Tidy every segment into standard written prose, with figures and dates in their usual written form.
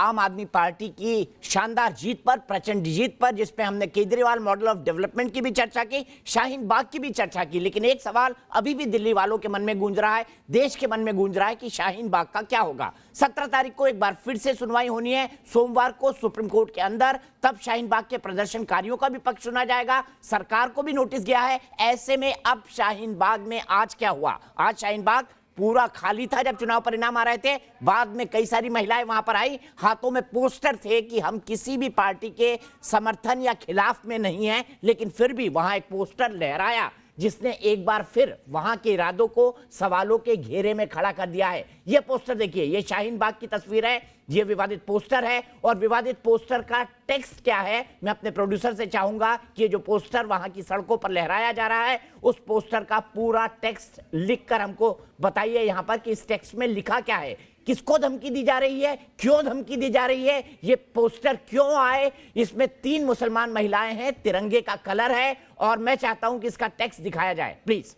आम आदमी पार्टी की शानदार जीत पर, प्रचंड जीत पर, जिसपे हमने केजरीवाल मॉडल ऑफ डेवलपमेंट की भी चर्चा की, शाहीन बाग की भी चर्चा की। लेकिन एक सवाल अभी भी दिल्ली वालों के मन में गूंज रहा है, देश के मन में गूंज रहा है कि शाहीन बाग का क्या होगा। 17 तारीख को एक बार फिर से सुनवाई होनी है, सोमवार को सुप्रीम कोर्ट के अंदर। तब शाहीन बाग के प्रदर्शनकारियों का भी पक्ष सुना जाएगा, सरकार को भी नोटिस गया है। ऐसे में अब शाहीन बाग में आज क्या हुआ? आज शाहीन बाग पूरा खाली था जब चुनाव परिणाम आ रहे थे। बाद में कई सारी महिलाएं वहां पर आई, हाथों में पोस्टर थे कि हम किसी भी पार्टी के समर्थन या खिलाफ में नहीं हैं, लेकिन फिर भी वहां एक पोस्टर लहराया जिसने एक बार फिर वहां के इरादों को सवालों के घेरे में खड़ा कर दिया है। यह पोस्टर देखिए, यह शाहीन बाग की तस्वीर है, यह विवादित पोस्टर है। और विवादित पोस्टर का टेक्स्ट क्या है, मैं अपने प्रोड्यूसर से चाहूंगा कि जो पोस्टर वहां की सड़कों पर लहराया जा रहा है, उस पोस्टर का पूरा टेक्स्ट लिखकर हमको बताइए यहां पर कि इस टेक्स्ट में लिखा क्या है, किसको धमकी दी जा रही है, क्यों धमकी दी जा रही है, ये पोस्टर क्यों आए। इसमें 3 मुसलमान महिलाएं हैं, तिरंगे का कलर है, और मैं चाहता हूं कि इसका टेक्स्ट दिखाया जाए प्लीज।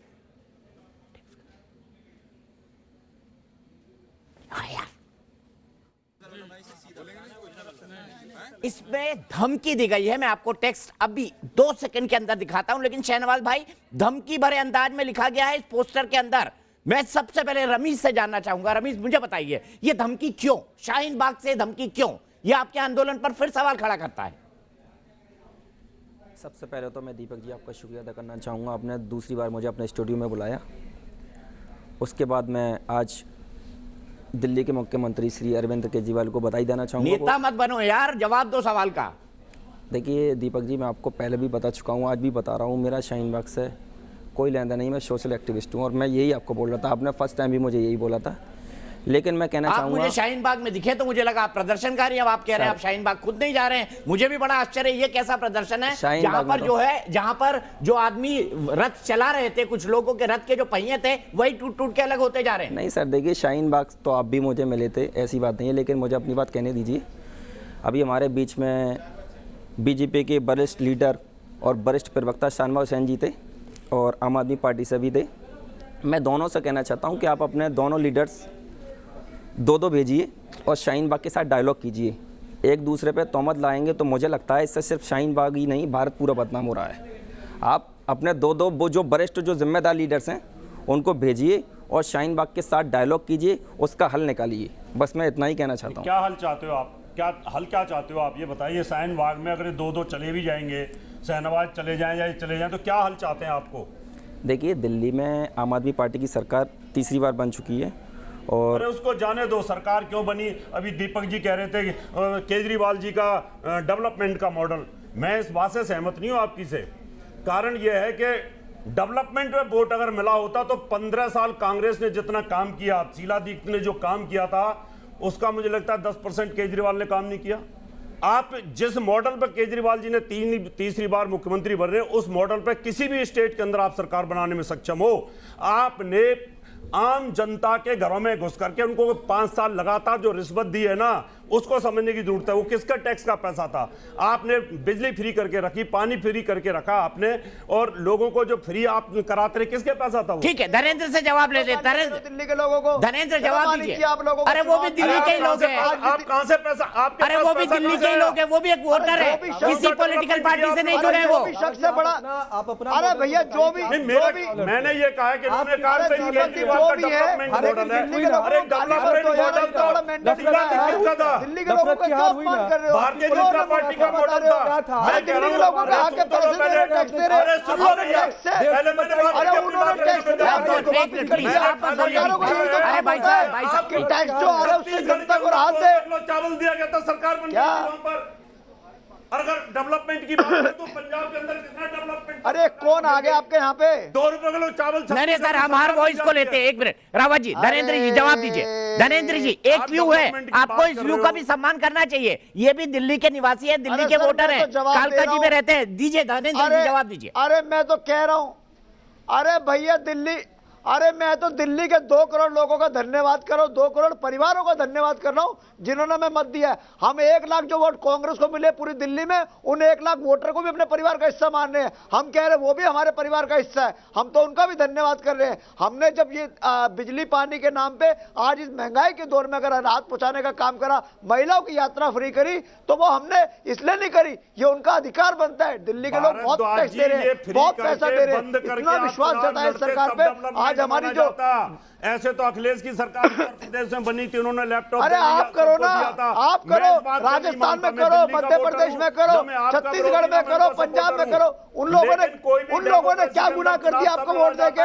इसमें धमकी दी गई है, मैं आपको टेक्स्ट अभी 2 सेकंड के अंदर दिखाता हूं। लेकिन शहनवाज भाई, धमकी भरे अंदाज में लिखा गया है इस पोस्टर के अंदर। मैं सबसे पहले रमीज से जानना चाहूंगा, रमीज मुझे बताइए ये धमकी क्यों, शाहीन बाग से धमकी क्यों, ये आपके आंदोलन पर फिर सवाल खड़ा करता है? सबसे पहले तो मैं दीपक जी आपका शुक्रिया अदा करना चाहूँगा, आपने दूसरी बार मुझे अपने स्टूडियो में बुलाया। उसके बाद मैं आज दिल्ली के मुख्यमंत्री श्री अरविंद केजरीवाल को बधाई देना चाहूँगा। नेता मत बनो यार, जवाब दो सवाल का। देखिए दीपक जी, मैं आपको पहले भी बता चुका हूँ, आज भी बता रहा हूँ, मेरा शाहीन बाग से कोई लेना देना नहीं, मैं सोशल एक्टिविस्ट हूँ। और मैं यही आपको बोल रहा था, आपने फर्स्ट टाइम भी मुझे यही बोला था। लेकिन मैं कहना चाहूँगा, मुझे शाहीन बाग में दिखे तो मुझे लगा आप प्रदर्शनकारी, अब आप कह रहे हैं आप शाहीन बाग खुद नहीं जा रहे हैं। मुझे भी बड़ा आश्चर्य, ये कैसा प्रदर्शन है जहां पर जो है, जहां पर जो आदमी रथ चला रहे थे, कुछ लोगों के रथ के जो पहिए थे वही टूट टूट के अलग होते जा रहे हैं। नहीं सर, देखिए शाहीन बाग तो आप भी मुझे मिले थे, ऐसी बात नहीं है, लेकिन मुझे अपनी बात कहने दीजिए। अभी हमारे बीच में बीजेपी के वरिष्ठ लीडर और वरिष्ठ प्रवक्ता शाहनवाज हुसैन जी थे, और आम आदमी पार्टी से भी थे। मैं दोनों से कहना चाहता हूं कि आप अपने दोनों लीडर्स 2-2 भेजिए और शाहीन बाग के साथ डायलॉग कीजिए। एक दूसरे पे तोहमत लाएंगे तो मुझे लगता है इससे सिर्फ शाहीन बाग ही नहीं, भारत पूरा बदनाम हो रहा है। आप अपने 2-2 वो जो वरिष्ठ जो जिम्मेदार लीडर्स हैं उनको भेजिए और शाहीन बाग के साथ डायलॉग कीजिए, उसका हल निकालिए। बस मैं इतना ही कहना चाहता हूँ। क्या हल चाहते हो आप, क्या हल क्या चाहते हो आप, ये बताइए। शाहीन बाग में अगर 2-2 चले भी जाएंगे, शहनवाज चले जाएं या चले जाएं, तो क्या हल चाहते हैं आपको? देखिए दिल्ली में आम आदमी पार्टी की सरकार तीसरी बार बन चुकी है, और अरे उसको जाने दो, सरकार क्यों बनी। अभी दीपक जी कह रहे थे कि केजरीवाल जी का डेवलपमेंट का मॉडल, मैं इस बात से सहमत नहीं हूँ आपकी से। कारण यह है कि डेवलपमेंट में वोट अगर मिला होता तो 15 साल कांग्रेस ने जितना काम किया, शीला दीक्षित ने जो काम किया था, उसका मुझे लगता है 10% केजरीवाल ने काम नहीं किया। आप जिस मॉडल पर केजरीवाल जी ने तीसरी बार मुख्यमंत्री बन रहे हैं, उस मॉडल पर किसी भी स्टेट के अंदर आप सरकार बनाने में सक्षम हो। आपने आम जनता के घरों में घुस करके उनको 5 साल लगातार जो रिश्वत दी है ना, उसको समझने की जरूरत है। वो किसका टैक्स का पैसा था? आपने बिजली फ्री करके रखी, पानी फ्री करके रखा आपने, और लोगों को जो फ्री आप कराते रहे, किसके पैसा था वो? ठीक है, धनेंद्र से जवाब ले लेते हैं। दिल्ली के लोगों को धनेंद्र जवाब दीजिए। आप लोगों को, अरे वो भी दिल्ली के ही लोग हैं। आप कहां से पैसा, आपके अरे वो भी दिल्ली के ही लोग हैं, वो भी एक वोटर है, किसी पॉलिटिकल पार्टी से नहीं जुड़े वो। सबसे बड़ा आप अपना, अरे भैया जो भी मैंने ये कहा कि उन्होंने कहा जो भी है, अरे दिल्ली के लोगों का भारतीय जनता पार्टी का मॉडल था। मैं कह रहा हूं लोगों का आके टैक्स दे रहे हैं। सुनो पहले मैंने बात अरे उन्होंने टैक्स अरे भाई साहब टैक्स जो आ रहा है उससे जनता को राहत दे। चावल दिया गया था, सरकार बन गई वहां पर। अगर डेवलपमेंट की बात करें तो पंजाब के अंदर कितना डेवलपमेंट। अरे कौन आ गया आपके यहाँ पे? 2 रुपए किलो चावल। नहीं सर, हम हर वॉइस को लेते हैं। एक मिनट रावत जी, धनेंद्र जी जवाब दीजिए। धनेंद्र जी, एक व्यू है, आपको इस व्यू का भी सम्मान करना चाहिए। ये भी दिल्ली के निवासी है, दिल्ली के वोटर है, कालका जी में रहते हैं। दीजिए धनेंद्र जी जवाब दीजिए। अरे मैं तो कह रहा हूँ, अरे भैया दिल्ली, अरे मैं तो दिल्ली के 2 करोड़ लोगों का धन्यवाद कर रहा हूं, 2 करोड़ परिवारों का धन्यवाद कर रहा हूं जिन्होंने हमें मत दिया है। हम 1 लाख जो वोट कांग्रेस को मिले पूरी दिल्ली में, उन 1 लाख वोटर को भी अपने परिवार का हिस्सा मान रहे हैं। हम कह रहे हैं वो भी हमारे परिवार का हिस्सा है, हम तो उनका भी धन्यवाद कर रहे हैं। हमने जब ये बिजली पानी के नाम पे आज इस महंगाई के दौर में अगर राहत पहुंचाने का काम करा, महिलाओं की यात्रा फ्री करी, तो वो हमने इसलिए नहीं करी, ये उनका अधिकार बनता है। दिल्ली के लोग बहुत टैक्स दे रहे हैं, बहुत पैसा दे रहे हैं, इतना विश्वास जताया इस सरकार पे। आज हमारी जो ऐसे तो अखिलेश की सरकार उत्तर प्रदेश में बनी थी, उन्होंने लैपटॉप अरे आप करो ना, आप करो, राजस्थान में करो, मध्य प्रदेश में करो, छत्तीसगढ़ में करो, पंजाब में करो। उन लोगों ने क्या गुनाह कर दिया आपको वोट देके?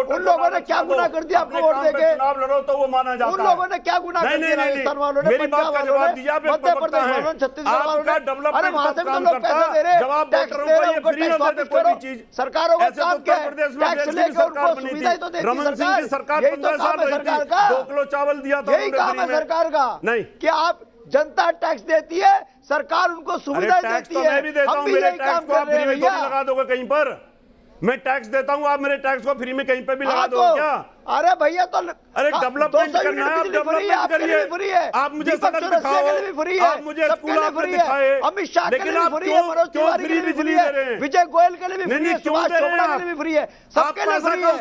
उन लोगों ने क्या गुनाह कर दिया आपको वोट देके? चुनाव लड़ो तो वो माना जाता है। उन लोगों ने क्या गुनाह कर दिया? राजस्थान वालों ने, पंजाब वालों ने, मध्य प्रदेश वालों ने, छत्तीसगढ़ वालों ने। अरे वहां से भी तो लोग पैसा दे रहे, टैक्स दे रहे, उनको टैक्स वापस करो। सरकारों का काम क्या है? टैक्स लेकर उनको सुविधाएं तो देती सरकार। यही तो काम है सरकार का, 2 किलो चावल दिया था, यही काम है सरकार का। नहीं कि आप जनता टैक्स देती है, सरकार उनको सुविधाएं देती है। मैं भी देता हूं, मेरे टैक्स को आप फ्री में तो नहीं लगा दोगे कहीं पर? मैं टैक्स देता हूं, आप मेरे टैक्स को फ्री में कहीं पे भी लगा दोगे क्या? अरे भैया तो अरे डेवलपमेंट करना है, आप डेवलपमेंट करिए। आप मुझे सड़क दिखाओ, आप मुझे स्कूल आपने दिखाए, अमित शाह के लेकिन लिए आप फ्री है, मनोज तिवारी के लिए भी फ्री है, विजय गोयल के लिए भी फ्री है, सुभाष चोपड़ा के लिए भी फ्री है, सबके लिए फ्री है।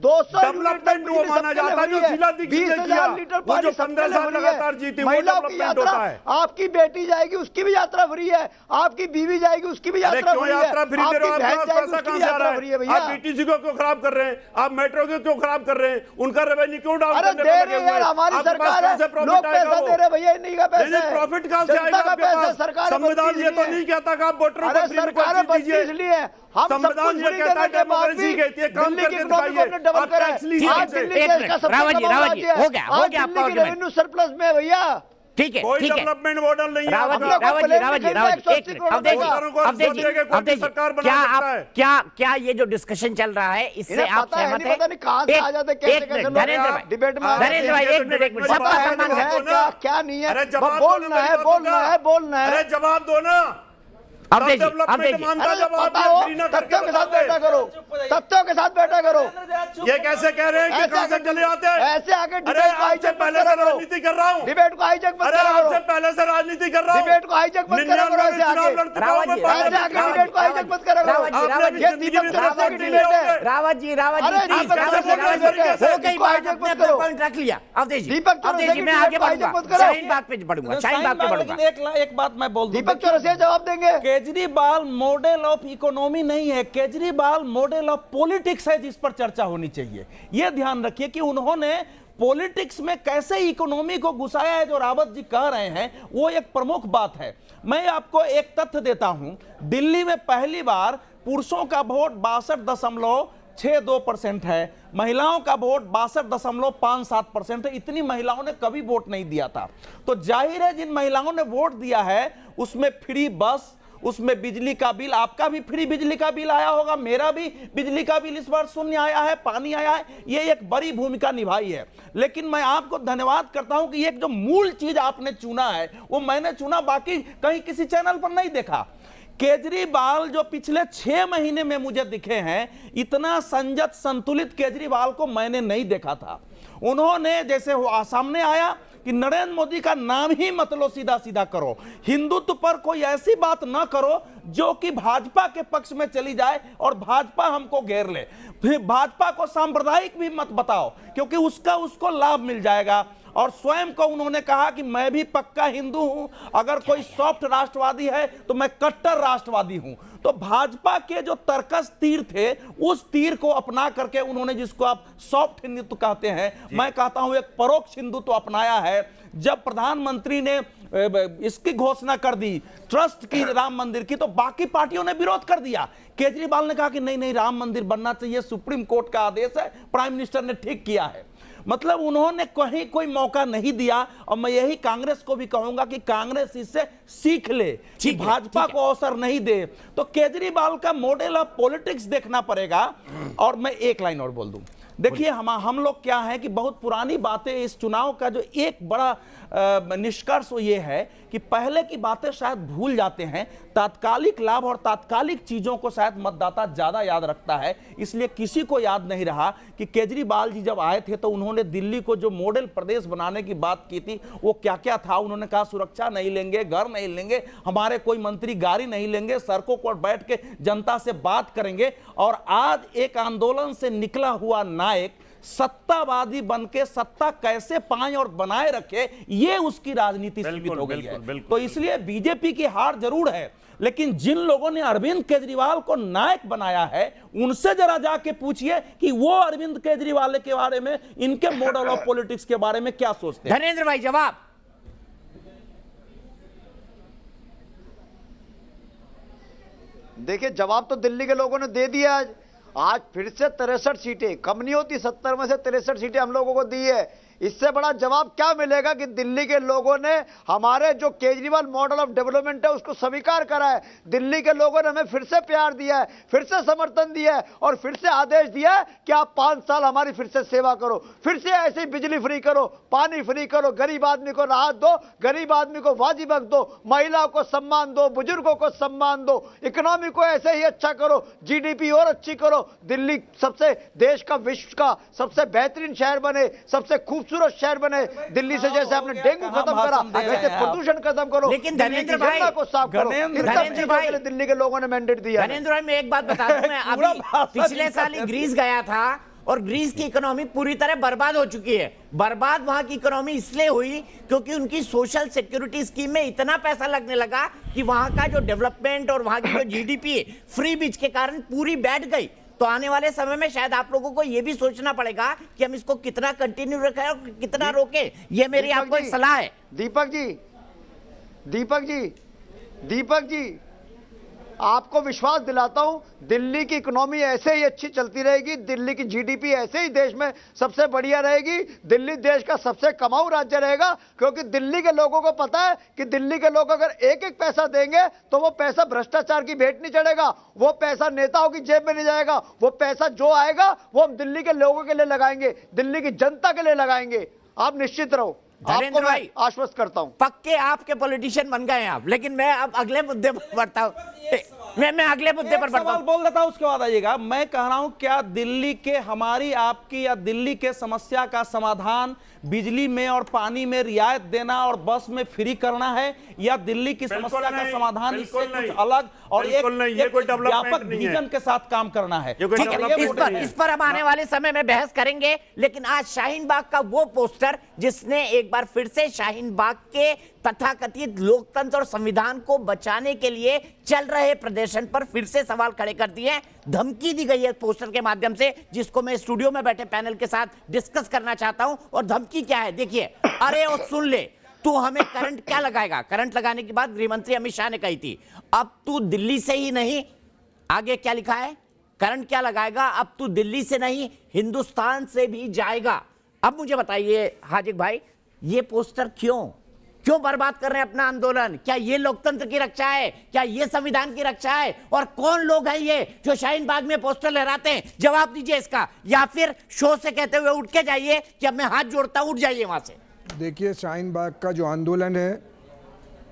200 डेवलपमेंट वो माना जाता है जो शीला दीक्षित ने किया, वो जो 15 साल लगातार जीती, वो डेवलपमेंट होता है। आपकी बेटी जाएगी उसकी भी यात्रा फ्री है, आपकी बीवी जाएगी उसकी भी यात्रा फ्री है, यात्रा फ्री दे रहे हो, आपके पास पैसा कहां से आ रहा है? भैया आप बीटीसी को क्यों खराब कर रहे हैं? आप मेट्रो को क्यों खराब कर रहे हैं? उनका रेवेन्यू क्यों डाउन अरे करने दे पे रहे लगे हुए हैं, हैं? हमारी आपके पास सरकार है, कहां से लोग प्रॉफिट आएगा? पैसा दे रहे भैया, इन्हीं का पैसा है। प्रॉफिट कहां से आएगा आपके पास? संविधान ये तो नहीं कहता कि आप वोटरों को फ्री में कोई चीज दीजिए। इसलिए हम संविधान ये कहता है डेमोक्रेसी कहती है, काम करके दिखाइए। आप टैक्स लीजिए। रावत जी, हो गया आपका आर्गुमेंट। रेवेन्यू सरप्लस में भैया, ठीक है, कोई ठीक है। डेवलपमेंट मॉडल नहीं है। रावत जी, एक मिनट, अब देखिए, क्या ये जो डिस्कशन चल रहा है इससे आप सहमत हैं? धनेन्द्र भाई, एक मिनट, सबका सम्मान है। क्या नहीं है? अरे जवाब बोलना है, बोलना है। अरे जवाब दो ना। अब देखिए, तथ्यों के साथ बैठा करो, तथ्यों के साथ बैठा करो। ये कैसे कह रहे हैं कि कहां से चले आते हैं? ऐसे आगे अरे आपसे पहले से राजनीति कर रहा हूं, डिबेट को हाईजैक मत अरे करो। आपसे पहले से राजनीति कर रहा हूं, डिबेट को हाईजैक मत करो। ऐसे आगे डिबेट को हाईजैक मत करो। ये दीपक चौरसिया की डिबेट है। रावत जी, हो गई बात, अपने अपना पॉइंट रख लिया। अवधेश जी, मैं आगे बढ़ूंगा, शाहीन बाग पे बढ़ूंगा। एक बात मैं बोल दूं, दीपक चौरसिया जवाब देंगे। केजरीवाल मॉडल ऑफ इकोनॉमी नहीं है, केजरीवाल मॉडल ऑफ पॉलिटिक्स है जिस पर चर्चा होनी चाहिए। यह ध्यान रखिए कि उन्होंने पॉलिटिक्स में कैसे इकोनॉमी को घुसाया है, जो रावत जी कह रहे हैं वो एक प्रमुख बात है। मैं आपको एक तथ्य देता हूं, दिल्ली में पहली बार पुरुषों का वोट 62.62% है, महिलाओं का वोट 62.57% है। इतनी महिलाओं ने कभी वोट नहीं दिया था। तो जाहिर है जिन महिलाओं ने वोट दिया है उसमें फ्री बस, उसमें बिजली का बिल, आपका भी फ्री बिजली का बिल आया होगा, मेरा भी बिजली का बिल इस बार शून्य आया है, पानी आया है। ये एक बड़ी भूमिका निभाई है। लेकिन मैं आपको धन्यवाद करता हूं कि एक जो मूल चीज आपने चुना है वो मैंने चुना, बाकी कहीं किसी चैनल पर नहीं देखा। केजरीवाल जो पिछले 6 महीने में मुझे दिखे हैं, इतना संयत संतुलित केजरीवाल को मैंने नहीं देखा था। उन्होंने जैसे सामने आया कि नरेंद्र मोदी का नाम ही मत लो, सीधा सीधा करो, हिंदुत्व पर कोई ऐसी बात ना करो जो कि भाजपा के पक्ष में चली जाए और भाजपा हमको घेर ले। फिर भाजपा को सांप्रदायिक भी मत बताओ क्योंकि उसको लाभ मिल जाएगा। और स्वयं को उन्होंने कहा कि मैं भी पक्का हिंदू हूं, अगर कोई सॉफ्ट राष्ट्रवादी है तो मैं कट्टर राष्ट्रवादी हूं। तो भाजपा के जो तर्कस तीर थे उस तीर को अपना करके उन्होंने, जिसको आप सॉफ्ट हिंदुत्व कहते हैं, मैं कहता हूं एक परोक्ष हिंदुत्व अपनाया है। जब प्रधानमंत्री ने इसकी घोषणा कर दी ट्रस्ट की, राम मंदिर की, तो बाकी पार्टियों ने विरोध कर दिया। केजरीवाल ने कहा कि नहीं, राम मंदिर बनना चाहिए, सुप्रीम कोर्ट का आदेश है, प्राइम मिनिस्टर ने ठीक किया है। मतलब उन्होंने कहीं कोई मौका नहीं दिया। और मैं यही कांग्रेस को भी कहूंगा कि कांग्रेस इससे सीख ले कि भाजपा को अवसर नहीं दे। तो केजरीवाल का मॉडल ऑफ पॉलिटिक्स देखना पड़ेगा। और मैं एक लाइन और बोल दूं, देखिए हम लोग क्या है कि बहुत पुरानी बातें, इस चुनाव का जो एक बड़ा निष्कर्ष ये है कि पहले की बातें शायद भूल जाते हैं, तात्कालिक लाभ और तात्कालिक चीजों को शायद मतदाता ज्यादा याद रखता है। इसलिए किसी को याद नहीं रहा कि केजरीवाल जी जब आए थे तो उन्होंने दिल्ली को जो मॉडल प्रदेश बनाने की बात की थी वो क्या क्या था। उन्होंने कहा सुरक्षा नहीं लेंगे, घर नहीं लेंगे, हमारे कोई मंत्री गाड़ी नहीं लेंगे, सड़कों पर बैठ के जनता से बात करेंगे। और आज एक आंदोलन से निकला हुआ नायक सत्तावादी बनके सत्ता कैसे पाए और बनाए रखे, ये उसकी राजनीति सीमित हो गई है। तो इसलिए बीजेपी की हार जरूर है, लेकिन जिन लोगों ने अरविंद केजरीवाल को नायक बनाया है उनसे जरा जाके पूछिए कि वो अरविंद केजरीवाल के बारे में, इनके मॉडल ऑफ पॉलिटिक्स के बारे में क्या सोचते हैं। धर्मेंद्र भाई जवाब। देखिए जवाब तो दिल्ली के लोगों ने दे दिया। आज फिर से 63 सीटें, कम नहीं होती, 70 में से 63 सीटें हम लोगों को दी है। इससे बड़ा जवाब क्या मिलेगा कि दिल्ली के लोगों ने हमारे जो केजरीवाल मॉडल ऑफ डेवलपमेंट है उसको स्वीकार करा है। दिल्ली के लोगों ने हमें फिर से प्यार दिया है, फिर से समर्थन दिया है और फिर से आदेश दिया है कि आप 5 साल हमारी फिर से सेवा करो, फिर से ऐसे बिजली फ्री करो, पानी फ्री करो, गरीब आदमी को राहत दो, गरीब आदमी को वाजिब हक दो, महिलाओं को सम्मान दो, बुजुर्गों को सम्मान दो, इकोनॉमी को ऐसे ही अच्छा करो, जीडीपी और अच्छी करो, दिल्ली सबसे देश का, विश्व का सबसे बेहतरीन शहर बने, सबसे खूबसूरत शहर बने। दिल्ली से जैसे आपने डेंगू खत्म करा वैसे प्रदूषण खत्म करो, लेकिन दिल्ली की धर्मेंद्र भाई, जनता को साफ करो। धर्मेंद्र भाई, दिल्ली के लोगों ने मैंडेट दिया है। धर्मेंद्र भाई मैं एक बात बता दूं, मैं अभी पिछले साल ही ग्रीस गया था और ग्रीस की इकोनॉमी पूरी तरह बर्बाद हो चुकी है। बर्बाद वहां की इकोनॉमी इसलिए हुई क्योंकि उनकी सोशल सिक्योरिटी स्कीम में इतना पैसा लगने लगा कि वहां का जो डेवलपमेंट और वहां की जो जीडीपी फ्री बीज के कारण पूरी बैठ गई। तो आने वाले समय में शायद आप लोगों को यह भी सोचना पड़ेगा कि हम इसको कितना कंटिन्यू रखें और कितना रोकें। यह मेरी आपको एक सलाह है। दीपक जी आपको विश्वास दिलाता हूं, दिल्ली की इकोनॉमी ऐसे ही अच्छी चलती रहेगी, दिल्ली की जीडीपी ऐसे ही देश में सबसे बढ़िया रहेगी, दिल्ली देश का सबसे कमाऊ राज्य रहेगा। क्योंकि दिल्ली के लोगों को पता है कि दिल्ली के लोग अगर एक एक पैसा देंगे तो वो पैसा भ्रष्टाचार की भेंट नहीं चढ़ेगा, वो पैसा नेताओं की जेब में नहीं जाएगा, वो पैसा जो आएगा वो हम दिल्ली के लोगों के लिए लगाएंगे, दिल्ली की जनता के लिए लगाएंगे। आप निश्चित रहो, आपको मैं आश्वस्त करता हूं। पक्के आपके पॉलिटिशियन बन गए हैं आप, लेकिन मैं अब अगले मुद्दे पर बढ़ता हूं। मैं अगले मुद्दे पर बढ़ता हूं। बोल देता हूं, उसके बाद आइएगा। मैं कह रहा हूं क्या दिल्ली के, हमारी आपकी या दिल्ली के समस्या का समाधान बिजली में और पानी में रियायत देना और बस में फ्री करना है, या दिल्ली की समस्या का समाधान इससे कुछ अलग और एक व्यापक विजन के साथ काम करना है? इस पर हम आने वाले समय में बहस करेंगे। लेकिन आज शाहीन बाग का वो पोस्टर जिसने एक बार फिर से शाहीन बाग के तथाकथित लोकतंत्र और संविधान को बचाने के लिए चल रहे प्रदर्शन पर फिर से सवाल खड़े कर दिए हैं। धमकी दी गई है पोस्टर के माध्यम से, जिसको मैं स्टूडियो में बैठे पैनल के साथ डिस्कस करना चाहता हूं। और धमकी क्या है देखिए, अरे और सुन ले, तू हमें करंट क्या लगाएगा? करंट लगाने की बात गृहमंत्री अमित शाह ने कही थी। अब तू दिल्ली से ही नहीं, आगे क्या लिखा है, करंट क्या लगाएगा, अब तू दिल्ली से नहीं हिंदुस्तान से भी जाएगा। अब मुझे बताइए हाजिक भाई, ये पोस्टर क्यों बर्बाद कर रहे हैं अपना आंदोलन? क्या ये लोकतंत्र की रक्षा है? क्या ये संविधान की रक्षा है? और कौन लोग हैं ये जो शाहीन बाग में पोस्टर लहराते हैं? जवाब दीजिए इसका, या फिर शो से कहते हुए उठ के जाइए कि अब मैं हाथ जोड़ता हूं, उठ जाइए वहां से। देखिए, शाहीन बाग का जो आंदोलन है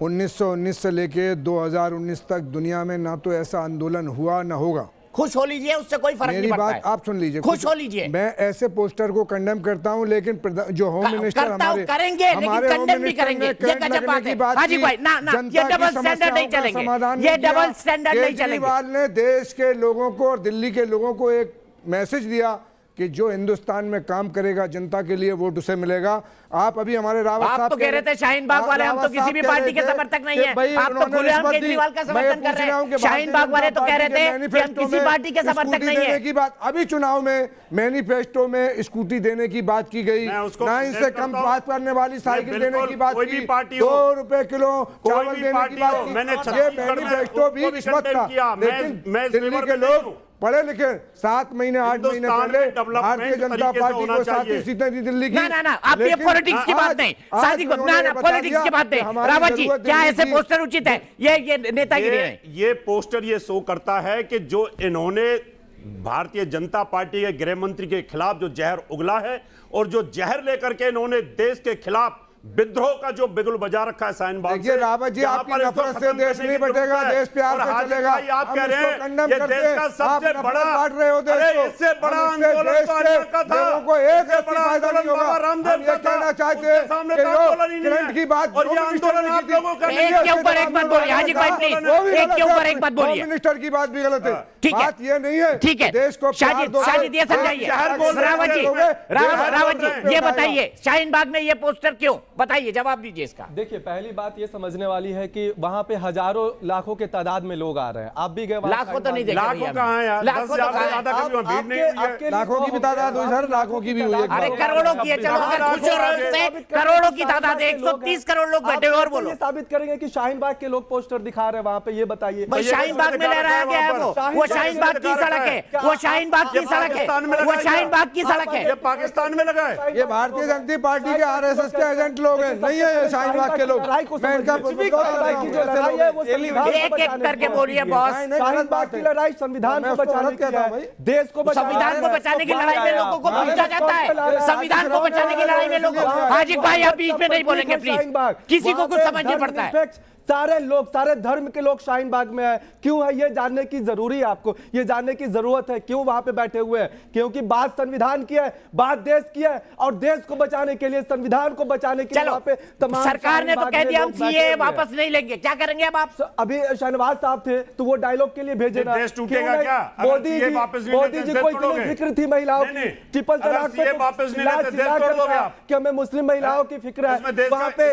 1919 से लेके 2019 तक दुनिया में ना तो ऐसा आंदोलन हुआ ना होगा। खुश हो लीजिए, उससे कोई फर्क नहीं पड़ता है। मेरी बात आप सुन लीजिए, खुश हो लीजिए। मैं ऐसे पोस्टर को कंडेम करता हूं, लेकिन जो होम मिनिस्टर हमारे करेंगे, लेकिन कंडेम भी करेंगे। ये गजब बात है हाजी भाई, ना ये डबल स्टैंडर्ड नहीं चलेंगे, ये डबल स्टैंडर्ड नहीं चलेंगे। केजरीवाल ने देश के लोगों को और दिल्ली के लोगों को एक मैसेज दिया कि जो हिंदुस्तान में काम करेगा जनता के लिए वोट उसे मिलेगा। आप अभी हमारे रावत साहब, आप तो कह रहे थे शाहीन बाग वाले हम तो किसी भी पार्टी के समर्थक नहीं है, आप तो खुलेआम केजरीवाल का समर्थन कर रहे हैं। शाहीन बाग वाले तो कह रहे थे कि हम किसी पार्टी के समर्थक नहीं है। की बात अभी चुनाव में मैनिफेस्टो में स्कूटी देने की बात की गई, ना इनसे कम बात करने वाली साइकिल देने की बात की, 2 रुपए किलो चावल देने की बात की। ये मैनिफेस्टो भी रिश्वत था, लेकिन दिल्ली के लोग पढ़े लिखे 7 महीने 8 महीने पहले भारतीय जनता पार्टी को 7 सीटें दी दिल्ली की। ना आप ये पॉलिटिक्स की बात नहीं, ना पॉलिटिक्स की बात नहीं। रावत जी, क्या ऐसे पोस्टर उचित है? ये नेतागिरी है। ये पोस्टर ये शो करता है कि जो इन्होंने भारतीय जनता पार्टी के गृह मंत्री के खिलाफ जो जहर उगला है और जो जहर लेकर के इन्होंने देश के खिलाफ विद्रोह का जो बिगुल बजा रखा है शाहीन बाग देखिए रावत जी, आपकी नफरत से देश नहीं बटेगा, देश प्यार से चलेगा। आप कह रहे हैं ये देश का आप सबसे नफरत बड़ा बांट रहे हो देश को। इससे बड़ा हम इससे आंदोलन देश तो के अन्ना का था, लोगों को एक इससे भी बड़ा फायदा नहीं आंदोलन होगा। बाबा हम रामदेव ये का था, कहना चाहते उसके हैं सामने कि तो जो आंदोलन ही नहीं करंट है। की बात और जो ये मिनिस्टर आंदोलन ने आप की थी, लोगों का नहीं एक है। के ऊपर एक मत बोलिए, हाजी भाई प्लीज, वो भी एक गलत के है। ऊपर एक मत बोलिए। होम मिनिस्टर की बात भी गलत है। ठीक है, बात ये नहीं है ठीक है, कि देश को प्यार शाजिद दो। शाजिद ये समझाइए, जहर बोल रहे हैं रावत जी, लोग, रावत जी ये बताइए शाहीन बाग में ये पोस्टर क्यों, बताइए, जवाब दीजिए इसका। देखिए, पहली बात ये समझने वाली है कि वहां पे हजारों लाखों के तादाद में लोग आ रहे हैं। आप भी गए वहां, लाखों तो नहीं देखे लाखों भैया, कहाँ हैं यार? लाखों 10,000 तो कहाँ से ज्यादा हैं? कभी वहाँ भीड़ नहीं हुई है। लाखों की भी तादाद हुई सर, लाखों की भी हुई है। अरे करोड़ों की है, चलो अगर खुश हो रहे हो तो करोड़ों की तादाद है, 130 करोड़ लोग बैठे हुए, और बोलो। ये साबित करेंगे कि शाहीन बाग के लोग पोस्टर दिखा रहे हैं वहां पे, ये बताइए। भाई शाहीन बाग में लहराया गया है वो शाहीन बाग की सड़क है, वो शाहीन बाग की सड़क है, वो शाहीन बाग की सड़क है। ये पाकिस्तान में लगा है। ये भारतीय जनता पार्टी के आरएसएस के एजेंट लोग हैं, नहीं है ये शाहीन बाग के लोग। मैं इनका एक एक करके बोलिए बॉस। शाहीन बाग की लड़ाई संविधान को बचाने की है, देश को संविधान को बचाने की लड़ाई में लोगों को पूछा जाता है, संविधान को बचाने की लड़ाई में लोगों को। हाजी भाई आप बीच में नहीं बोलेंगे प्लीज, किसी को कुछ समझ नहीं पड़ता है। सारे लोग, सारे धर्म के लोग शाहीन बाग में है। क्यों है ये जानने की जरूरी है आपको, ये जानने की जरूरत है क्यों वहां पे बैठे हुए हैं। क्योंकि बात संविधान की है, बात देश की है, और देश को बचाने के लिए, संविधान को बचाने के लिए वहां पे तमाम सरकार ने तो कह दिया हम सीए वापस नहीं लेंगे, क्या करेंगे अब आप? अभी शहनवाज साहब थे तो वो डायलॉग के लिए भेजे ना, देश टूटेगा क्या? मोदी जी को इतनी फिक्र थी महिलाओं की, ट्रिपल तलाक पे कि हमें मुस्लिम महिलाओं की फिक्र है। वहां पे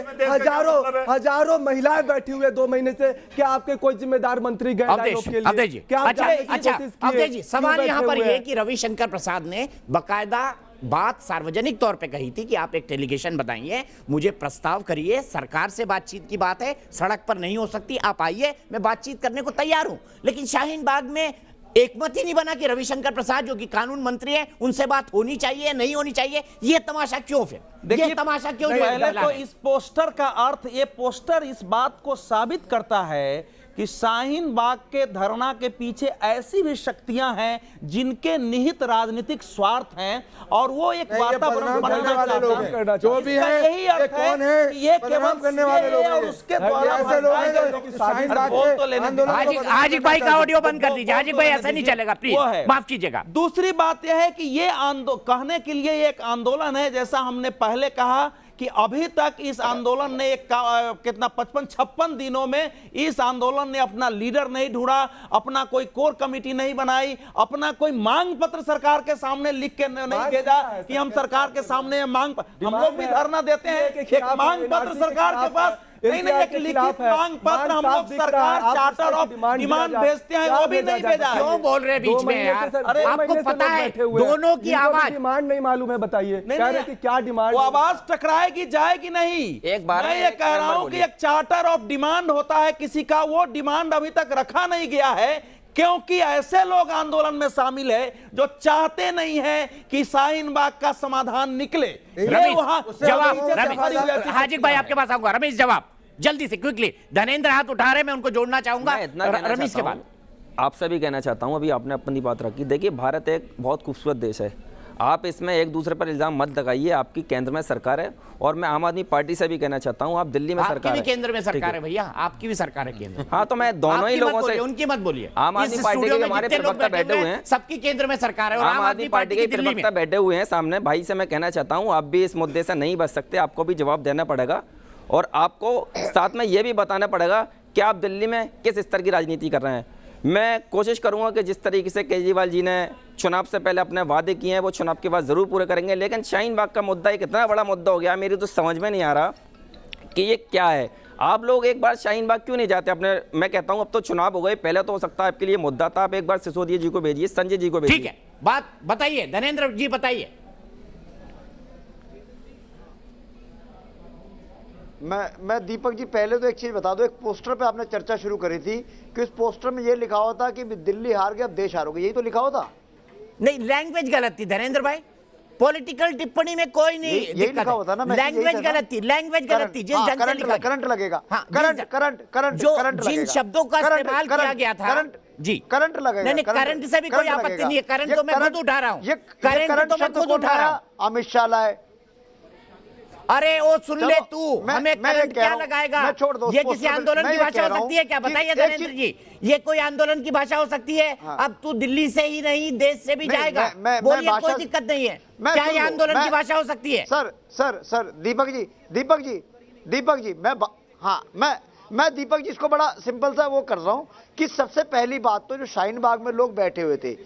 हजारों महिलाएं बैठी हुई 2 महीने से, क्या आपके कोई जिम्मेदार मंत्री गए डायलॉग के लिए? अवधेश जी, क्या अच्छा अवधेश जी, सवाल यहाँ पर यह है कि रविशंकर प्रसाद ने बकायदा बात सार्वजनिक तौर पे कही थी कि आप एक डेलीगेशन बताइए, मुझे प्रस्ताव करिए, सरकार से बातचीत की बात है, सड़क पर नहीं हो सकती, आप आइए, मैं बातचीत करने को तैयार हूं। लेकिन शाहीन बाग में एकमत ही नहीं बना कि रविशंकर प्रसाद जो कि कानून मंत्री है उनसे बात होनी चाहिए नहीं होनी चाहिए। ये तमाशा क्यों? फिर ये तमाशा क्यों? पहले तो इस पोस्टर का अर्थ, ये पोस्टर इस बात को साबित करता है कि शाहीन बाग के धरना के पीछे ऐसी भी शक्तियां हैं जिनके निहित राजनीतिक स्वार्थ हैं, और वो एक वातावरण बनाना चाहते हैं। जो भी है यही अर्थ कौन है, ये बदनाम केवल करने वाले लोग और हैं। उसके द्वारा ऐसे लोग हैं जो शाहीन बाग के आंदोलन को हाजी भाई का ऑडियो बंद कर दीजिए, हाजी भाई ऐसा नहीं चलेगा, प्लीज माफ कीजिएगा। दूसरी बात यह है कि ये कहने के लिए एक आंदोलन है, जैसा हमने पहले कहा कि अभी तक इस आंदोलन ने कितना 55-56 दिनों में इस आंदोलन ने अपना लीडर नहीं ढूंढा, अपना कोई कोर कमेटी नहीं बनाई, अपना कोई मांग पत्र सरकार के सामने लिख के नहीं भेजा कि हम सरकार के सामने मांग, हम लोग भी धरना देते हैं, एक मांग पत्र सरकार के पास नहीं, एक लिखित मांग पत्र हम लोग सरकार चार्टर ऑफ डिमांड भेजते हैं, वो भी नहीं भेजा। क्यों बोल रहे बीच में यार? अरे आपको पता है दोनों की आवाज, डिमांड नहीं मालूम है, बताइए क्या डिमांड? वो आवाज टकराएगी जाएगी नहीं। एक बार मैं ये कह रहा हूं कि एक चार्टर ऑफ डिमांड होता है किसी का, वो डिमांड अभी तक रखा नहीं गया है, क्योंकि ऐसे लोग आंदोलन में शामिल है जो चाहते नहीं है कि शाहीन बाग का समाधान निकले। जवाब हाजी भाई आपके पास आऊंगा। रमेश जवाब जल्दी से, क्विकली। धनेंद्र हाथ उठा रहे, मैं उनको जोड़ना चाहूंगा रमेश के बाद। आपसे भी कहना चाहता हूं, अभी आपने अपनी बात रखी। देखिए, भारत एक बहुत खूबसूरत देश है, आप इसमें एक दूसरे पर इल्जाम मत लगाइए। आपकी केंद्र में सरकार है, और मैं आम आदमी पार्टी से भी कहना चाहता हूं, आप दिल्ली में सरकार है, केंद्र में सरकार है भैया, आपकी भी सरकार है केंद्र। हाँ, तो मैं दोनों ही लोगों से, उनकी मत बोलिए। आम आदमी पार्टी के हमारे प्रवक्ता बैठे हुए हैं, सबकी केंद्र में सरकार है, और आम आदमी पार्टी के प्रवक्ता बैठे हुए हैं सामने। भाई से मैं कहना चाहता हूं, आप भी इस मुद्दे से नहीं बच सकते, आपको भी जवाब देना पड़ेगा, और आपको साथ में यह भी बताना पड़ेगा कि आप दिल्ली में किस स्तर की राजनीति कर रहे हैं। मैं कोशिश करूंगा कि जिस तरीके से केजरीवाल जी ने चुनाव से पहले अपने वादे किए हैं वो चुनाव के बाद ज़रूर पूरे करेंगे। लेकिन शाहीन बाग का मुद्दा एक इतना बड़ा मुद्दा हो गया, मेरी तो समझ में नहीं आ रहा कि ये क्या है। आप लोग एक बार शाहीन बाग क्यों नहीं जाते अपने? मैं कहता हूं अब तो चुनाव हो गए, पहले तो हो सकता है आपके लिए मुद्दा था, आप एक बार सिसोदिया जी को भेजिए, संजय जी को भेजिए। ठीक है, बात बताइए धनेंद्र जी, बताइए। मैं दीपक जी पहले तो एक चीज बता दो, एक पोस्टर पे आपने चर्चा शुरू करी थी कि उस पोस्टर में ये लिखा हुआ था कि दिल्ली हार गया अब देश हारोगे, यही तो लिखा हुआ था? नहीं, लैंग्वेज गलत थी धनेंद्र भाई, पॉलिटिकल टिप्पणी में कोई नहीं यही लिखा हुआ था ना, लैंग्वेज गलत थी, लैंग्वेज गलत थी, जिस ढंग से लिखा, करंट लगेगा, जो जिन शब्दों का इस्तेमाल किया गया था, जी करंट लगेगा। नहीं, करंट से भी कोई आपत्ति नहीं है, करंट तो मैं खुद उठा रहा हूँ, करंट तो मैं खुद उठा रहा हूँ। अमित शाह लाए। अरे वो सुन ले तू, हमें मैं करंट क्या लगाएगा? छोड़ दो, ये किसी आंदोलन की भाषा हो सकती है क्या? बताइए धर्मेंद्र जी, ये कोई आंदोलन की भाषा हो सकती है? अब तू दिल्ली से ही नहीं देश से भी जाएगा, बोलिए, कोई दिक्कत नहीं है। क्या ये आंदोलन की भाषा हो सकती है? सर दीपक जी मैं दीपक जी इसको बड़ा सिंपल सा वो कर रहा हूं कि सबसे पहली बात तो जो शाहीन बाग में लोग बैठे हुए थे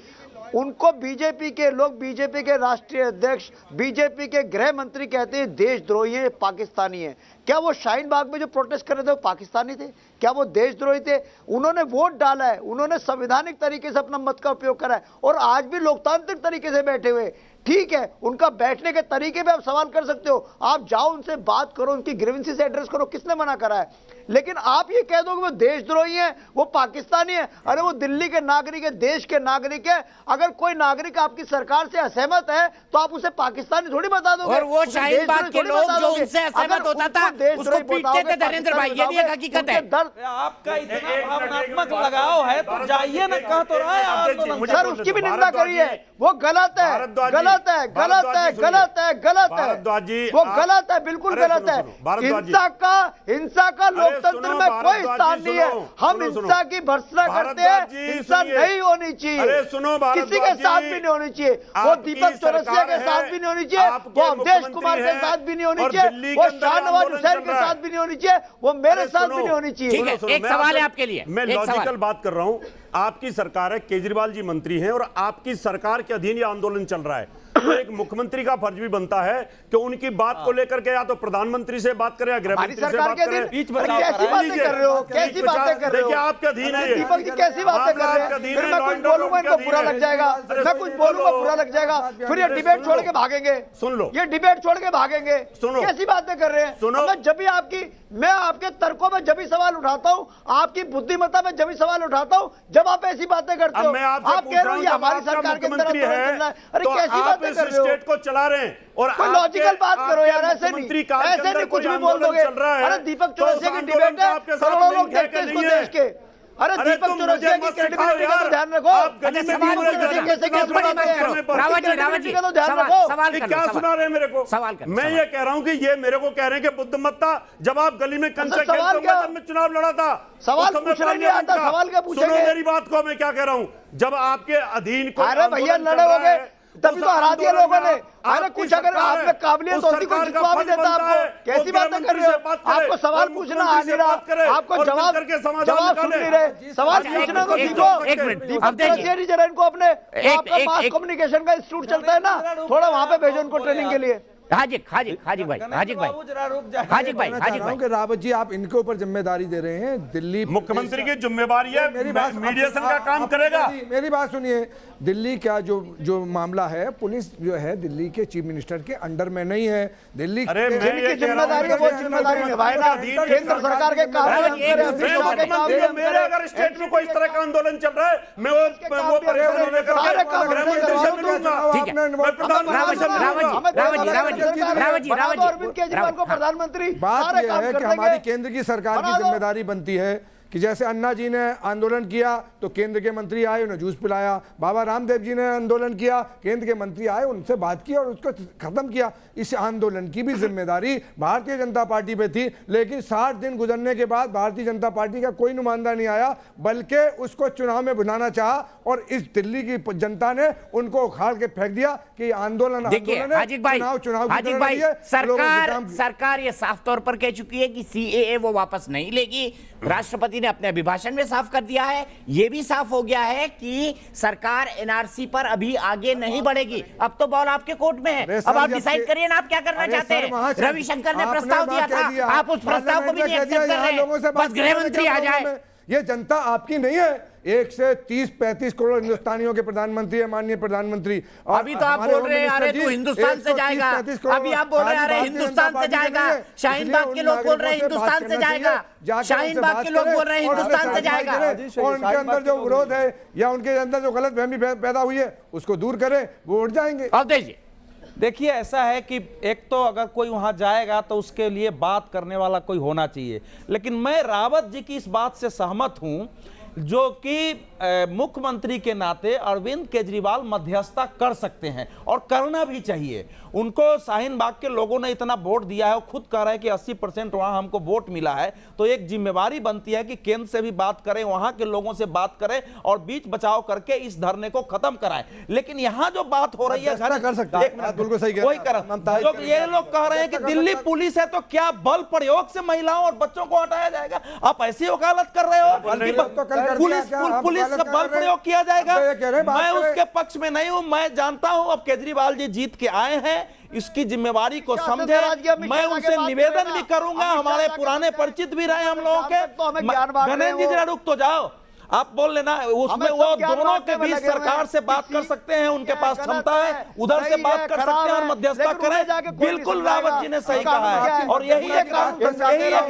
उनको बीजेपी के लोग, बीजेपी के राष्ट्रीय अध्यक्ष, बीजेपी के गृह मंत्री कहते हैं देशद्रोही है, पाकिस्तानी है। क्या वो शाहीन बाग में जो प्रोटेस्ट कर रहे थे वो पाकिस्तानी थे? क्या वो देशद्रोही थे? उन्होंने वोट डाला है, उन्होंने संवैधानिक तरीके से अपना मत का उपयोग करा है और आज भी लोकतांत्रिक तरीके से बैठे हुए। ठीक है, उनका बैठने के तरीके पे आप सवाल कर सकते हो, आप जाओ उनसे बात करो, उनकी ग्रीवेंसेस एड्रेस करो, किसने मना करा है? लेकिन आप ये कह दो कि वो देशद्रोही है, वो पाकिस्तानी है। अरे वो दिल्ली के नागरिक है, देश के नागरिक है। अगर कोई नागरिक आपकी सरकार से असहमत है तो आप उसे पाकिस्तानी थोड़ी बता दोगे। और वो शाहीन बाग के लोग जो उनसे असहमत होता था उसको पीटते थे धर्मेंद्र भाई, ये भी एक हकीकत है। आपका इतना भावनात्मक लगाव है तो जाइए ना, कह तो रहा है आंदोलन। सर उसकी भी निंदा करिए, वो गलत है, गलत है, गलत है, गलत है, गलत है, वो गलत है, बिल्कुल गलत है। हिंसा का लोकतंत्र में कोई स्थान नहीं है। हम हिंसा की भर्त्सना करते हैं, हिंसा नहीं होनी चाहिए, किसी के साथ भी नहीं होनी चाहिए। वो दीपक चौरसिया के साथ भी नहीं होनी चाहिए, वो अवधेश कुमार के साथ भी नहीं होनी चाहिए, वो शाहनवाज हुसैन के साथ भी नहीं होनी चाहिए, वो मेरे साथ भी नहीं होनी चाहिए। एक सवाल है आपके लिए, मैं लॉजिकल बात कर रहा हूं। आपकी सरकार है, केजरीवाल जी मंत्री हैं और आपकी सरकार के अधीन ये आंदोलन चल रहा है, तो एक मुख्यमंत्री का फर्ज भी बनता है कि उनकी बात को लेकर के या तो प्रधानमंत्री से बात करें या गृह मंत्री से बात करें। कैसी बातें कर रहे हो, कैसी बातें कर रहे हो? देखिए आपके अधीन है, दीपक जी कैसी बातें कर रहे हैं? फिर मैं कुछ बोलूंगा इनको बुरा लग जाएगा, मैं कुछ बोलूंगा बुरा लग जाएगा, फिर ये डिबेट छोड़ के भागेंगे। सुन लो, ये डिबेट छोड़ के भागेंगे, सुनो कैसी बातें कर रहे हैं? सुनो, मैं आपके तर्कों में जब भी सवाल उठाता हूँ, आपकी बुद्धिमत्ता में जब भी सवाल उठाता हूँ, जब आप ऐसी बातें करते हो, आप कह रहे हो ये हमारी सरकार के अंदर आंदोलन चल रहा है। अरे कैसी बातें कर रहे हो? स्टेट को चला रहे हैं और कोई लॉजिकल बात करो यार, ऐसे नहीं कुछ भी बोल दोगे। अरे दीपक चौरसिया की डिबेट है, करोड़ों लोग देखते हैं इसको देश के। अरे दीपक चौरसिया की क्रेडिबिलिटी का तो ध्यान रखो। क्या सुना रहे हैं मेरे को? मैं ये कह रहा हूं कि ये मेरे को कह रहे हैं कि बुद्धिमत्ता, जब आप गली में कंचे खेलते होंगे जब मैं चुनाव लड़ा था, सवाल पूछना नहीं आता, सवाल क्या पूछेंगे? सुनो मेरी बात को, मैं क्या कह रहा हूं, जब आपके अधीन को अरे भैया लड़े होगे तभी तो हरा दिया लोगों ने। अरे कुछ अगर आप में काबिलियत होती कोई जितवा भी देता आपको। कैसी बातें कर रहे हो? आपको सवाल पूछना आ नहीं रहा, आपको जवाब सुन नहीं रहे, सवाल पूछना को सीखो। दीपक चौरसिया जी जरा इनको अपने आपका मास कम्युनिकेशन का इंस्टीट्यूट चलता है ना, थोड़ा वहां पे भेजो उनको ट्रेनिंग के लिए। हाजिक भाई रावत जी आप इनके ऊपर जिम्मेदारी दे रहे हैं। दिल्ली मुख्यमंत्री की जिम्मेदारी है, मीडिएशन का काम करेगा। मेरी बात सुनिए, दिल्ली का जो मामला है, पुलिस जो है दिल्ली के चीफ मिनिस्टर के अंडर में नहीं है। दिल्ली जिनकी जिम्मेदारी है वो जिम्मेदारी निभाए ना, केंद्र सरकार के काम। मेरे अगर स्टेट में कोई इस तरह का आंदोलन चल रहा है, मैं वो परेशान होने का गृह मंत्री से मिलूंगा। अरविंद केजरीवाल को प्रधानमंत्री। बात यह है कि हमारी केंद्र की सरकार की जिम्मेदारी बनती है कि जैसे अन्ना जी ने आंदोलन किया तो केंद्र के मंत्री आए, उन्हें जूस पिलाया। बाबा रामदेव जी ने आंदोलन किया, केंद्र के मंत्री आए, उनसे बात की और उसको खत्म किया। इस आंदोलन की भी जिम्मेदारी भारतीय जनता पार्टी पे थी, लेकिन 60 दिन गुजरने के बाद भारतीय जनता पार्टी का कोई नुमाइंदा नहीं आया, बल्कि उसको चुनाव में बुलाना चाहा और इस दिल्ली की जनता ने उनको उखाड़ के फेंक दिया कि आंदोलन सरकार ये साफ तौर पर कह चुकी है कि सीएए वो वापस नहीं लेगी। राष्ट्रपति ने अपने अभिभाषण में साफ कर दिया है, यह भी साफ हो गया है कि सरकार एनआरसी पर अभी आगे नहीं बढ़ेगी। अब तो बॉल आपके कोर्ट में है, अब आप डिसाइड करिए ना आप क्या करना चाहते हैं। रविशंकर ने प्रस्ताव दिया था, आप उस प्रस्ताव को भी नहीं एक्सेप्ट कर रहे हैं, बस गृह मंत्री आ जाए। ये जनता आपकी नहीं है, 1 से 30-35 करोड़ हिंदुस्तानियों के प्रधानमंत्री है माननीय प्रधानमंत्री। अभी तो आप बोल रहे हैं अरे तू हिंदुस्तान से जाएगा, अभी आप बोल रहे हैं अरे हिंदुस्तान से जाएगा, शाहीन बाग के लोग बोल रहे हैं हिंदुस्तान से जाएगा, शाहीन बाग के लोग बोल रहे हैं हिंदुस्तान से जाएगा। और उनके अंदर जो विरोध है या उनके अंदर जो गलतफहमी पैदा हुई है उसको दूर करें, वो उठ जाएंगे। अब देखिए ऐसा है कि एक तो अगर कोई वहां जाएगा तो उसके लिए बात करने वाला कोई होना चाहिए, लेकिन मैं रावत जी की इस बात से सहमत हूं जो कि मुख्यमंत्री के नाते अरविंद केजरीवाल मध्यस्थता कर सकते हैं और करना भी चाहिए। उनको शाहीन बाग के लोगों ने इतना वोट दिया है, वो खुद कह रहे हैं कि 80% वहां हमको वोट मिला है, तो एक जिम्मेवारी बनती है कि केंद्र से भी बात करें, वहां के लोगों से बात करें और बीच बचाव करके इस धरने को खत्म कराएं। लेकिन यहां जो बात हो रही है कर सकता है, बिल्कुल सही कह रहे हैं। वही कर जो ये लोग कह रहे हैं कि दिल्ली पुलिस है तो क्या बल प्रयोग से महिलाओं और बच्चों को हटाया जाएगा? आप ऐसी वकालत कर रहे हो? पुलिस का बल प्रयोग किया जाएगा? मैं उसके पक्ष में नहीं हूं। मैं जानता हूं अब केजरीवाल जी जीत के आए हैं, इसकी जिम्मेवारी को समझे। मैं उनसे निवेदन भी करूंगा, हमारे पुराने परिचित भी रहे हम लोगों के। गणेश जी जरा रुक तो जाओ, आप बोल लेना। उसमें वो दोनों के बीच सरकार से बात कर सकते हैं, उनके पास क्षमता है, उधर से बात कर सकते हैं और मध्यस्थता करें। बिल्कुल रावत जी ने सही कहा है और यही एक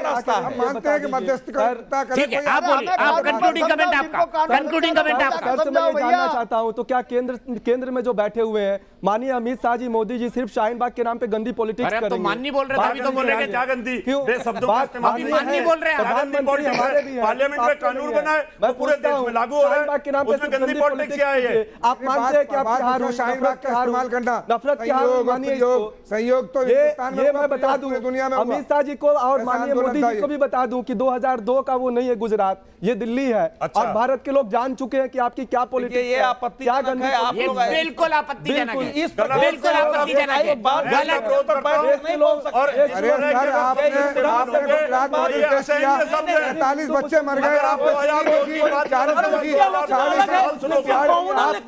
रास्ता है। मानते हैं कि मध्यस्थता करें। ठीक है, आप बोलिए, आप कंक्लूडिंग कमेंट आपका, कंक्लूडिंग कमेंट आपका। सर, मैं ये जानना चाहता हूं तो क्या केंद्र में जो बैठे हुए हैं माननीय अमित शाह जी, मोदी जी सिर्फ शाहीन बाग के नाम पे गंदी पॉलिटिक्स करेंगे? तो माननी बोल रहे थे, अभी तो बोल रहे हैं क्या गंदी शब्दों का इस्तेमाल? माननी बोल रहे हैं, पार्लियामेंट में कानून बनाए पूरे देश में लागू हो रहा है, उसमें गंदी पॉलिटिक्स क्या है? आप मानते हैं कि आप शाहीन बाग का इस्तेमाल करना नफरत के हार मानिए? संयोग तो ये मैं बता दूं दुनिया में अमित शाह जी को और माननीय मोदी जी को भी बता दूं कि 2002 का वो नहीं है गुजरात, ये दिल्ली है। और भारत के लोग जान चुके हैं कि आपकी क्या पॉलिटिक्स, ये आपत्तिजनक है। आप लोग बिल्कुल आपत्तिजनक है, इस बिल्कुल आपत्तिजनक है। और 45 बच्चे मर गए।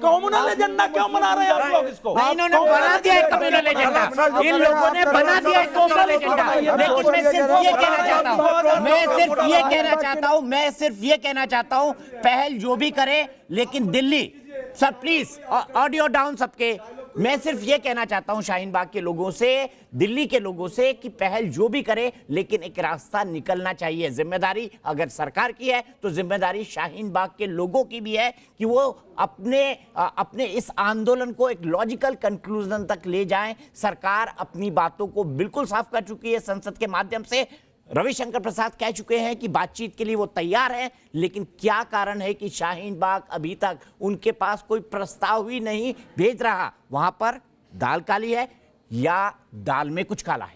कम्युनल एजेंडा क्यों मना रहे हैं आप लोग इसको? इन्होंने बना दिया है कम्युनल एजेंडा, इन लोगों ने बना दिया है सोशल एजेंडा। लेकिन मैं सिर्फ ये कहना चाहता हूँ, मैं सिर्फ ये कहना चाहता हूँ, पहल जो भी करे, लेकिन Delhi, sir please audio down सबके। मैं सिर्फ ये कहना चाहता हूं शाहीन बाग के लोगों से, दिल्ली के लोगों से, कि पहल जो भी करे लेकिन एक रास्ता निकलना चाहिए। जिम्मेदारी अगर सरकार की है तो जिम्मेदारी शाहीन बाग के लोगों की भी है कि वो अपने इस आंदोलन को एक लॉजिकल कंक्लूजन तक ले जाएं। सरकार अपनी बातों को बिल्कुल साफ कर चुकी है संसद के माध्यम से। रविशंकर प्रसाद कह चुके हैं कि बातचीत के लिए वो तैयार है, लेकिन क्या कारण है कि शाहीन बाग अभी तक उनके पास कोई प्रस्ताव ही नहीं भेज रहा? वहां पर दाल काली है या दाल में कुछ काला है?